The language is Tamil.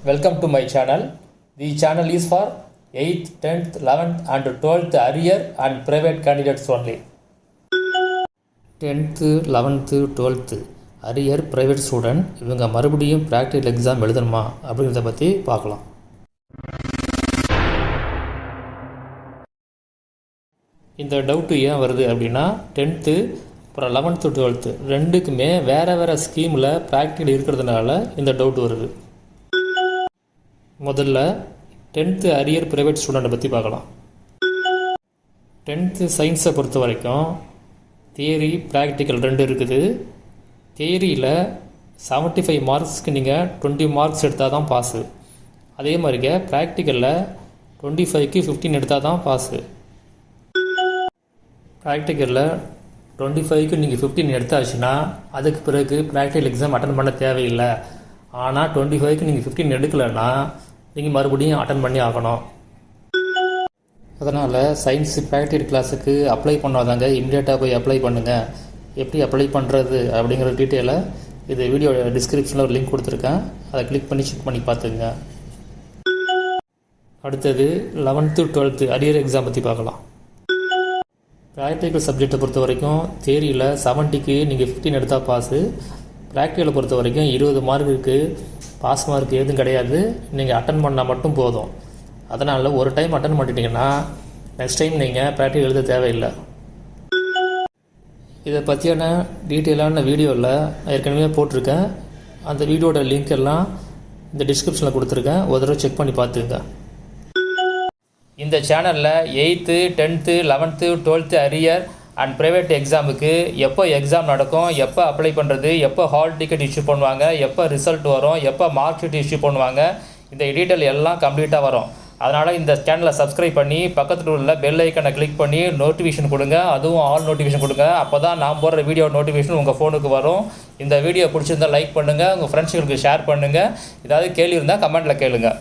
Welcome to my channel. The channel is for 8th, 10th, 11th and 12th arrear and private candidates only. 10th, 11th, 12th arrear private student இவங்க மறுபடியும் practical exam எழுதணுமா அப்படிங்கிறத பற்றி பார்க்கலாம். இந்த டவுட்டு ஏன் வருது அப்படின்னா 10th அப்புறம் 11th 12th ரெண்டுக்குமே வேறு ஸ்கீமில் ப்ராக்டிக்கல் இருக்கிறதுனால இந்த டவுட் வருது. முதல்ல 10th அரியர் ப்ரைவேட் ஸ்டூடெண்ட்டை பற்றி பார்க்கலாம். 10th சயின்ஸை பொறுத்த வரைக்கும் தியரி ப்ராக்டிக்கல் ரெண்டு இருக்குது. தியரியில் 75 மார்க்ஸ்க்கு நீங்கள் 20 மார்க்ஸ் எடுத்தால் தான் பாஸு. அதே மாதிரிங்க ப்ராக்டிக்கலில் 25க்கு 15 எடுத்தால் தான் பாஸு. ப்ராக்டிக்கலில் 25க்கு நீங்கள் 15 எடுத்தாச்சுன்னா அதுக்கு பிறகு ப்ராக்டிக்கல் எக்ஸாம் அட்டன் பண்ண தேவையில்லை. ஆனால் 25க்கு நீங்கள் 15 எடுக்கலைன்னா நீங்கள் மறுபடியும் அட்டன் பண்ணி ஆகணும். அதனால் சயின்ஸ் ப்ராக்டிக்கல் கிளாஸுக்கு அப்ளை பண்ணாதாங்க இம்மிடியேட்டாக போய் அப்ளை பண்ணுங்கள். எப்படி அப்ளை பண்ணுறது அப்படிங்கிற டீட்டெயிலை இது வீடியோ டிஸ்கிரிப்ஷனில் ஒரு லிங்க் கொடுத்துருக்கேன், அதை கிளிக் பண்ணி செக் பண்ணி பார்த்துங்க. அடுத்தது 11th 12th அரியர் எக்ஸாம் பற்றி பார்க்கலாம். ப்ராக்டிக்கல் சப்ஜெக்டை பொறுத்த வரைக்கும் தியரியில் 70க்கு நீங்கள் 15 எடுத்தால் பாஸு. ப்ராக்டிக்கலை பொறுத்த வரைக்கும் 20 மார்க்குக்கு பாஸ் மார்க் எதுவும் கிடையாது, நீங்கள் அட்டன் பண்ணால் மட்டும் போதும். அதனால் ஒரு டைம் அட்டன் பண்ணிட்டீங்கன்னா நெக்ஸ்ட் டைம் நீங்கள் ப்ராக்டிக்கல் எழுத தேவையில்லை. இதை பற்றியான டீட்டெயிலான வீடியோவில் நான் ஏற்கனவே போட்டிருக்கேன். அந்த வீடியோட லிங்க் எல்லாம் இந்த டிஸ்கிரிப்ஷனில் கொடுத்துருக்கேன், ஒரு தடவை செக் பண்ணி பார்த்துங்க. இந்த சேனலில் 8th 10th 11th 12th arrear and private எக்ஸாமுக்கு எப்போ எக்ஸாம் நடக்கும், எப்போ அப்ளை பண்ணுறது, எப்போ ஹால் டிக்கெட் இஷ்யூ பண்ணுவாங்க, எப்போ ரிசல்ட் வரும், எப்போ மார்க் ஷீட் இஷ்யூ பண்ணுவாங்க, இந்த டீட்டெயில் எல்லாம் கம்ப்ளீட்டாக வரும். அதனால் இந்த சேனலை சப்ஸ்கிரைப் பண்ணி பக்கத்தில் உள்ள பெல் ஐக்கனை கிளிக் பண்ணி நோட்டிஃபிகேஷன் கொடுங்க, அதுவும் ஆல் நோட்டிஃபிகேஷன் கொடுங்க. அப்போ தான் நான் போடுற வீடியோ நோட்டிஃபிகேஷன் உங்கள் ஃபோனுக்கு வரும். இந்த வீடியோ பிடிச்சிருந்தால் லைக் பண்ணுங்கள், உங்கள் ஃப்ரெண்ட்ஸுங்களுக்கு ஷேர் பண்ணுங்கள். ஏதாவது கேள்வி இருந்தால் கமெண்ட்டில் கேளுங்கள்.